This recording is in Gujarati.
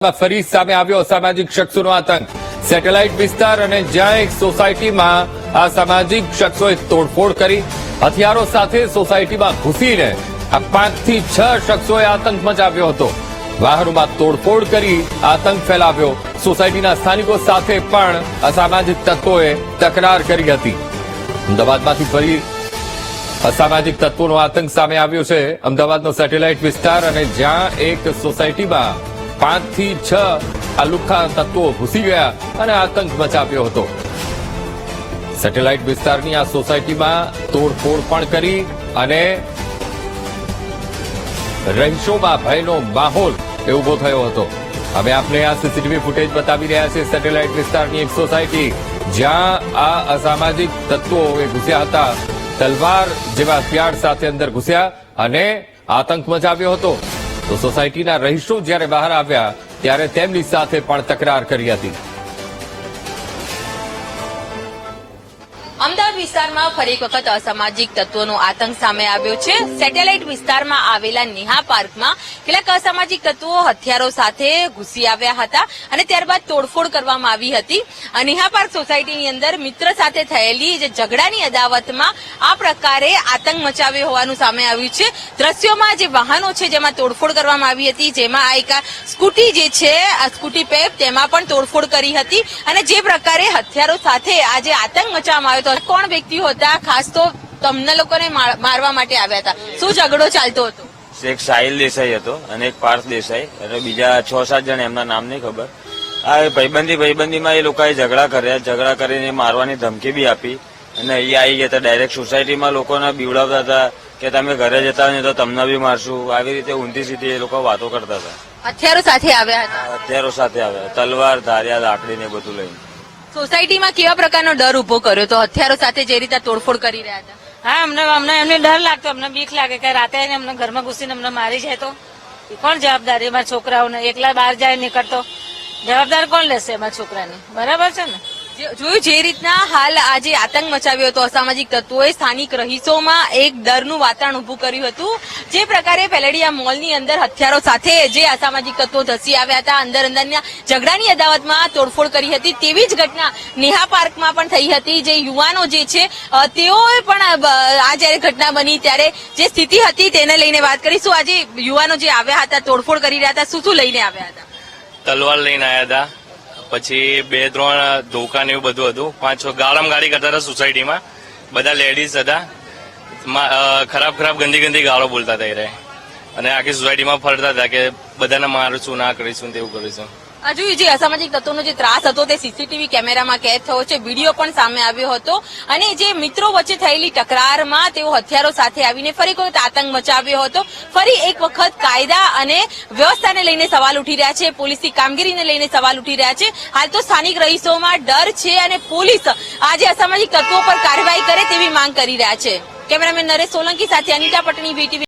ફરી સામે આવ્યો અસામાજિક શખ્સોનો આતંક। સેટેલાઇટ વિસ્તાર અને જ્યાં એક સોસાયટીમાં અસામાજિક શખ્સોએ તોડફોડ કરી હથિયારો સાથે સોસાયટીમાં ઘૂસીને 5 થી 6 શખ્સોએ આતંક મચાવ્યો હતો। વાહનોમાં તોડફોડ કરી આતંક ફેલાવ્યો। સોસાયટીના સ્થાનિકો સાથે પણ અસામાજિક તત્વોએ તકરાર કરી હતી। અમદાવાદમાંથી ફરી અસામાજિક તત્વોનો આતંક સામે આવ્યો છે। અમદાવાદનો સેટેલાઇટ વિસ્તાર અને જ્યાં એક સોસાયટીમાં 5 થી 6 લુખ્ખા તત્વો ઘૂસી ગયા અને આતંક મચાવ્યો હતો। સેટેલાઇટ વિસ્તારની આ સોસાયટીમાં તોડફોડ પણ કરી અને રહીશોમાં ભયનો માહોલ ઉભો થયો હતો। હવે આપણે આ સીસીટીવી ફૂટેજ બતાવી રહ્યા છે। સેટેલાઇટ વિસ્તારની એક સોસાયટી જ્યાં આ અસામાજિક તત્વો ઘૂસ્યા હતા। તલવાર જેવા હથિયાર સાથે અંદર ઘૂસ્યા અને આતંક મચાવ્યો હતો। તો સોસાયટીના રહીશો જ્યારે બહાર આવ્યા ત્યારે તેમની સાથે પણ તકરાર કરી હતી। અમદાવાદ વિસ્તારમાં ફરી એક વખત અસામાજિક તત્વોનો આતંક સામે આવ્યો છે। સેટેલાઇટ વિસ્તારમાં આવેલા નેહા પાર્કમાં કેટલાક અસામાજિક તત્વો હથિયારો સાથે ઘૂસી આવ્યા હતા અને ત્યારબાદ તોડફોડ કરવામાં આવી હતી। નેહા પાર્ક સોસાયટીની અંદર મિત્ર સાથે થયેલી જે ઝઘડાની અદાવતમાં આ પ્રકારે આતંક મચાવ્યો હોવાનું સામે આવ્યું છે। દ્રશ્યોમાં જે વાહનો છે જેમાં તોડફોડ કરવામાં આવી હતી, જેમાં આ એક સ્કૂટી જે છે આ સ્કૂટી પેપ તેમાં પણ તોડફોડ કરી હતી અને જે પ્રકારે હથિયારો સાથે આજે આતંક મચાવવામાં આવ્યો હતો। કોણ વ્યક્તિઓ હતા ખાસ તો તમને લોકોને મારવા માટે આવ્યા હતા? શું ઝઘડો ચાલતો હતો? એક સાહિલ દેસાઈ હતો અને એક પાર્થ દેસાઈ અને બીજા 6-7 જણ, એમના નામ નહીં ખબર। આ ભાઈબંધીમાં એ લોકોએ ઝઘડા કર્યા। ઝઘડા કરીને મારવાની ધમકી બી આપી અને અહીંયા આવી ગયા હતા। ડાયરેક્ટ સોસાયટીમાં લોકોને બીવડાવતા હતા કે તમે ઘરે જતા હોય તો તમને બી મારશું। આવી રીતે ઊંધી સીધી એ લોકો વાતો કરતા હતા। હથિયારો સાથે આવ્યા હતા? હથિયારો સાથે આવ્યા, તલવાર, ધારિયા, લાકડી ને બધું લઈને। સોસાયટીમાં કેવા પ્રકારનો ડર ઉભો કર્યો તો હથિયારો સાથે જે રીતે તોડફોડ કરી રહ્યા હતા? હા, અમને એમને ડર લાગતો, અમને બીક લાગે કે રાતે અમને ઘરમાં ઘૂસીને અમને મારી જાય તો કોણ જવાબદારી? અમારા છોકરાઓને એકલા બહાર જાય નીકળતો જવાબદાર કોણ લેશે અમારા છોકરાની? બરાબર છે ને? જોયું જે રીતના હાલ આજે આતંક મચાવ્યો હતો અસામાજિક તત્વોએ, સ્થાનિક રહીશોમાં એક ડરનું વાતાવરણ ઉભું કર્યું હતું। જે પ્રકારે પેલેડિયા મોલની અંદર હથિયારો સાથે જે અસામાજિક તત્વો ધસી આવ્યા હતા, અંદરના ઝઘડાની અદાવતમાં તોડફોડ કરી હતી, તેવી જ ઘટના નેહા પાર્કમાં પણ થઈ હતી। જે યુવાનો જે છે તેઓએ પણ આ જયારે ઘટના બની ત્યારે જે સ્થિતિ હતી તેને લઈને વાત કરીશું। આજે યુવાનો જે આવ્યા હતા તોડફોડ કરી રહ્યા હતા, શું લઈને આવ્યા હતા? તલવાર લઈને આવ્યા હતા, પછી 2-3 ધોકા ને એવું બધું હતું। 5-6 ગાડી કરતા હતા સોસાયટીમાં, બધા લેડીઝ હતા। ખરાબ ગંદી ગાળો બોલતા હતા એ અને આખી સોસાયટીમાં ફરતા હતા કે બધાને મારશું, ના કરીશું, તેવું કરીશું। હજુ જે અસામાજિક તત્વોનો જે ત્રાસ હતો તે સીસીટીવી કેમેરામાં કેદ થયો છે, વિડીયો પણ સામે આવ્યો હતો અને જે મિત્રો વચ્ચે થયેલી તકરારમાં તેઓ હથિયારો સાથે આવીને ફરી એક વખત આતંક મચાવ્યો હતો। ફરી એક વખત કાયદા અને વ્યવસ્થાને લઈને સવાલ ઉઠી રહ્યા છે, પોલીસની કામગીરીને લઈને સવાલ ઉઠી રહ્યા છે। હાલ તો સ્થાનિક રહીશોમાં ડર છે અને પોલીસ આજે અસામાજિક તત્વો પર કાર્યવાહી કરે તેવી માંગ કરી રહ્યા છે। કેમેરામેન નરેશ સોલંકી સાથે અનિતા પટણી, VTV।